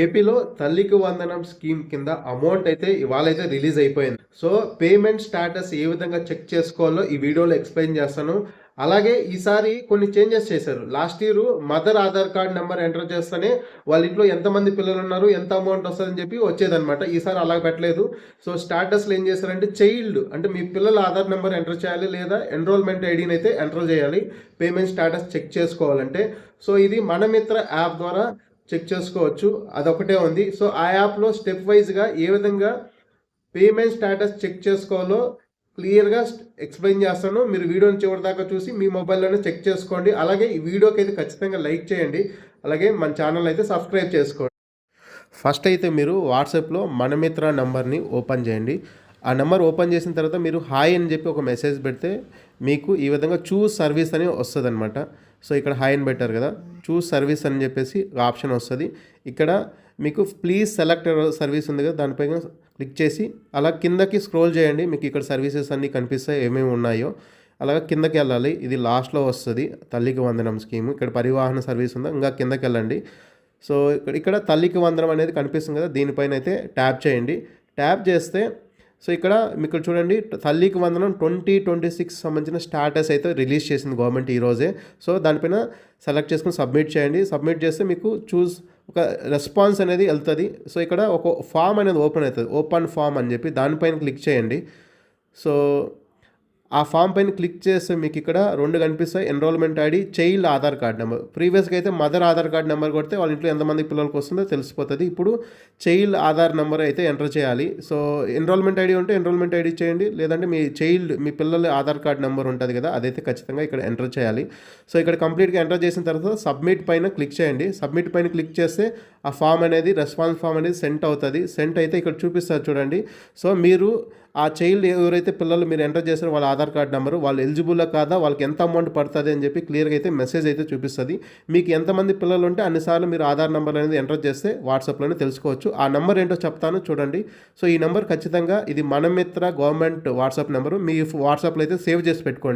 ఏపీలో తల్లికి వందనం స్కీమ్ కింద అమౌంట్ అయితే ఇవాళైతే రిలీజ్ అయిపోయింది. సో పేమెంట్ స్టేటస్ ఏ విధంగా చెక్ చేసుకోవాలో ఈ వీడియోలో ఎక్స్ప్లెయిన్ చేస్తాను. అలాగే ఈసారి కొన్ని చేంజెస్ చేశారు. Last year mother Aadhaar card number enter చేస్తేనే వాళ్ళ ఇంట్లో ఎంతమంది పిల్లలు ఉన్నారు, ఎంత అమౌంట్ వస్తుందని చెప్పి వచ్చేదనమాట. ఈసారి అలా పెట్టలేదు. సో స్టాటస్లో ఏం చేశారంటే చైల్డ్ అంటే మీ పిల్లల ఆధార్ నెంబర్ ఎంటర్ చేయాలి, లేదా ఎన్రోల్మెంట్ ఐడిని అయితే ఎంటర్ చేయాలి పేమెంట్ స్టేటస్ చెక్ చేసుకోవాలంటే. సో ఇది మనమిత్ర యాప్ ద్వారా చెక్ చేసుకోవచ్చు. అదొకటే ఉంది. సో ఆ యాప్లో స్టెప్ వైజ్గా ఏ విధంగా పేమెంట్ స్టేటస్ చెక్ చేసుకోవాలో క్లియర్గా ఎక్స్ప్లెయిన్ చేస్తాను. మీరు వీడియోని చివరి దాకా చూసి మీ మొబైల్లోనే చెక్ చేసుకోండి. అలాగే ఈ వీడియోకి అయితే ఖచ్చితంగా లైక్ చేయండి. అలాగే మన ఛానల్ అయితే సబ్స్క్రైబ్ చేసుకోండి. ఫస్ట్ అయితే మీరు వాట్సాప్లో మనమిత్ర నెంబర్ని ఓపెన్ చేయండి. ఆ నెంబర్ ఓపెన్ చేసిన తర్వాత మీరు హాయ్ అని చెప్పి ఒక మెసేజ్ పెడితే మీకు ఈ విధంగా చూస్ సర్వీస్ అని వస్తుంది అనమాట. సో ఇక్కడ హాయ్ అని పెట్టారు కదా, చూస్ సర్వీస్ అని చెప్పేసి ఆప్షన్ వస్తుంది. ఇక్కడ మీకు ప్లీజ్ సెలెక్ట్ సర్వీస్ ఉంది కదా, దానిపైన క్లిక్ చేసి అలా కిందకి స్క్రోల్ చేయండి. మీకు ఇక్కడ సర్వీసెస్ అన్నీ కనిపిస్తాయి ఏమేమి ఉన్నాయో. అలాగా కిందకి వెళ్ళాలి. ఇది లాస్ట్లో వస్తుంది తల్లికి వందనం స్కీమ్. ఇక్కడ పరివాహన సర్వీస్ ఉందా, ఇంకా కిందకి వెళ్ళండి. సో ఇక్కడ తల్లికి వందనం అనేది కనిపిస్తుంది కదా, దీనిపైన అయితే ట్యాప్ చేయండి. ట్యాప్ చేస్తే సో ఇక్కడ మీకు చూడండి తల్లికి వందనం 2026 సంబంధించిన స్టాటస్ అయితే రిలీజ్ చేసింది గవర్నమెంట్ ఈరోజే. సో దానిపైన సెలెక్ట్ చేసుకుని సబ్మిట్ చేయండి. సబ్మిట్ చేస్తే మీకు ఒక రెస్పాన్స్ అనేది వెళ్తుంది. సో ఇక్కడ ఒక ఫామ్ అనేది ఓపెన్ అవుతుంది, ఓపెన్ ఫామ్ అని చెప్పి దానిపైన క్లిక్ చేయండి. సో ఆ ఫామ్ పైన క్లిక్ చేస్తే మీకు ఇక్కడ 2 కనిపిస్తాయి, enrolment ID, child Aadhaar card number. ప్రీవియస్గా అయితే మదర్ ఆధార్ కార్డ్ నెంబర్ కొడితే వాళ్ళ ఇంట్లో ఎంతమంది పిల్లలకు వస్తుందో తెలిసిపోతుంది. ఇప్పుడు చైల్డ్ ఆధార్ నెంబర్ అయితే ఎంటర్ చేయాలి. సో ఎన్రోల్మెంట్ ఐడి ఉంటే ఎన్రోల్మెంట్ ఐడి చేయండి, లేదంటే మీ పిల్లల ఆధార్ కార్డ్ నెంబర్ ఉంటుంది కదా, అదైతే ఖచ్చితంగా ఇక్కడ ఎంటర్ చేయాలి. సో ఇక్కడ కంప్లీట్గా ఎంటర్ చేసిన తర్వాత సబ్మిట్ పైన క్లిక్ చేయండి. సబ్మిట్ పైన క్లిక్ చేస్తే ఆ ఫామ్ అనేది రెస్పాన్స్ ఫామ్ అనేది సెంట్ అవుతుంది. సెంట్ అయితే ఇక్కడ చూపిస్తారు చూడండి. సో మీరు ఆ చైల్డ్ ఎవరైతే పిల్లలు మీరు ఎంటర్ చేస్తారో వాళ్ళ ఆధార్ కార్డ్ నెంబరు, వాళ్ళు ఎలిజిబుల్లా కాదా, వాళ్ళకి ఎంత అమౌంట్ పడుతుంది అని చెప్పి క్లియర్గా అయితే మెసేజ్ అయితే చూపిస్తుంది. మీకు ఎంతమంది పిల్లలు ఉంటే అన్నిసార్లు మీరు ఆధార్ నెంబర్ అనేది ఎంటర్ చేస్తే వాట్సాప్లోనే తెలుసుకోవచ్చు. ఆ నెంబర్ ఏంటో చెప్తాను చూడండి. సో ఈ నెంబర్ ఖచ్చితంగా ఇది మనమిత్ర గవర్నమెంట్ వాట్సాప్ నెంబరు. మీ వాట్సాప్లో అయితే సేవ్ చేసి పెట్టుకోండి.